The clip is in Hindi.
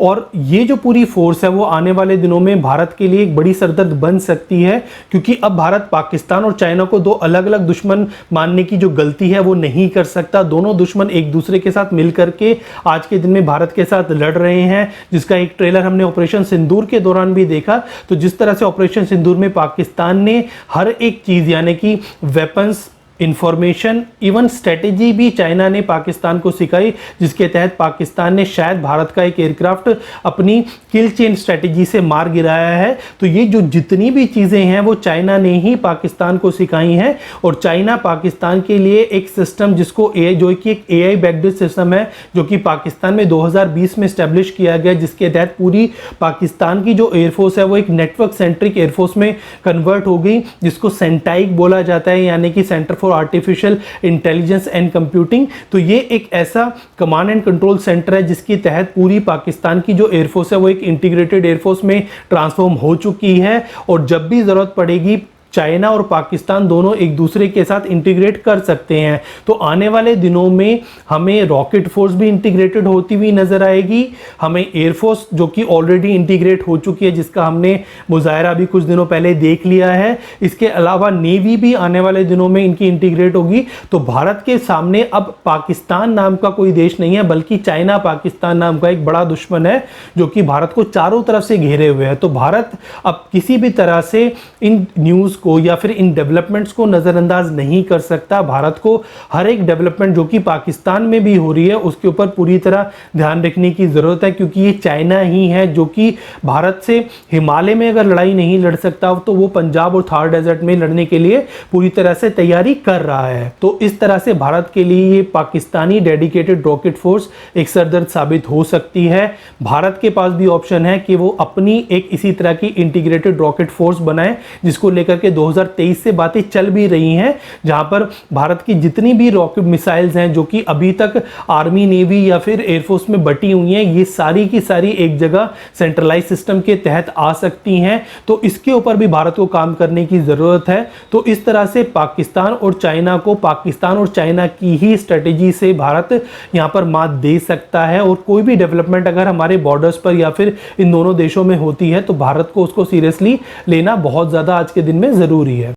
और ये जो पूरी फोर्स है वो आने वाले दिनों में भारत के लिए एक बड़ी सरदर्द बन सकती है, क्योंकि अब भारत पाकिस्तान और चाइना को दो अलग अलग दुश्मन मानने की जो गलती है वो नहीं कर सकता। दोनों दुश्मन एक दूसरे के साथ मिलकर के आज के दिन में भारत के साथ लड़ रहे हैं, जिसका एक ट्रेलर हमने ऑपरेशन सिंदूर के दौरान भी देखा। तो जिस तरह से ऑपरेशन सिंदूर में पाकिस्तान ने हर एक चीज यानी कि वेपन्स, इंफॉर्मेशन, इवन स्ट्रेटेजी भी चाइना ने पाकिस्तान को सिखाई, जिसके तहत पाकिस्तान ने शायद भारत का एक एयरक्राफ्ट अपनी किल चेन स्ट्रेटेजी से मार गिराया है। तो ये जो जितनी भी चीज़ें हैं वो चाइना ने ही पाकिस्तान को सिखाई हैं। और चाइना पाकिस्तान के लिए एक सिस्टम जिसको जो कि एक AI बैक्ड सिस्टम है, जो कि पाकिस्तान में 2020 में स्टैब्लिश किया गया, जिसके तहत पूरी पाकिस्तान की जो एयरफोर्स है वो एक नेटवर्क सेंट्रिक एयरफोर्स में कन्वर्ट हो गई, जिसको सेंटाइक बोला जाता है, यानी कि centre for artificial intelligence and computing. तो ये एक ऐसा कमांड एंड कंट्रोल सेंटर है जिसके तहत पूरी पाकिस्तान की जो एयरफोर्स है वो एक इंटीग्रेटेड एयरफोर्स में ट्रांसफॉर्म हो चुकी है। और जब भी जरूरत पड़ेगी चाइना और पाकिस्तान दोनों एक दूसरे के साथ इंटीग्रेट कर सकते हैं। तो आने वाले दिनों में हमें रॉकेट फोर्स भी इंटीग्रेटेड होती हुई नजर आएगी, हमें एयरफोर्स जो कि ऑलरेडी इंटीग्रेट हो चुकी है, जिसका हमने मुजाहरा भी कुछ दिनों पहले देख लिया है। इसके अलावा नेवी भी आने वाले दिनों में इनकी इंटीग्रेट होगी। तो भारत के सामने अब पाकिस्तान नाम का कोई देश नहीं है, बल्कि चाइना पाकिस्तान नाम का एक बड़ा दुश्मन है जो कि भारत को चारों तरफ से घेरे हुए है। तो भारत अब किसी भी तरह से इन न्यूज़ को या फिर इन डेवलपमेंट्स को नजरअंदाज नहीं कर सकता। भारत को हर एक डेवलपमेंट जो कि पाकिस्तान में भी हो रही है उसके ऊपर पूरी तरह ध्यान रखने की जरूरत है, क्योंकि ये चाइना ही है जो कि भारत से हिमालय में अगर लड़ाई नहीं लड़ सकता तो वो पंजाब और थार डेजर्ट में लड़ने के लिए पूरी तरह से तैयारी कर रहा है। तो इस तरह से भारत के लिए ये पाकिस्तानी डेडिकेटेड रॉकेट फोर्स एक सरदर्द साबित हो सकती है। भारत के पास भी ऑप्शन है कि वो अपनी एक इसी तरह की इंटीग्रेटेड रॉकेट फोर्स बनाए, जिसको लेकर के 2023 से बातें चल भी रही हैं, जहां पर भारत की जितनी भी रॉकेट मिसाइल्स हैं जो कि अभी तक आर्मी, नेवी या फिर एयरफोर्स में बटी हुई हैं, ये सारी की सारी एक जगह सेंट्रलाइज सिस्टम के तहत आ सकती हैं। तो इसके ऊपर भी भारत को काम करने की जरूरत है। तो इस तरह से पाकिस्तान और चाइना को, पाकिस्तान और चाइना की ही स्ट्रेटेजी से भारत यहां पर मात दे सकता है। और कोई भी डेवलपमेंट अगर हमारे बॉर्डर्स पर या फिर इन दोनों देशों में होती है तो भारत को उसको सीरियसली लेना बहुत ज्यादा आज के दिन में जरूरी है।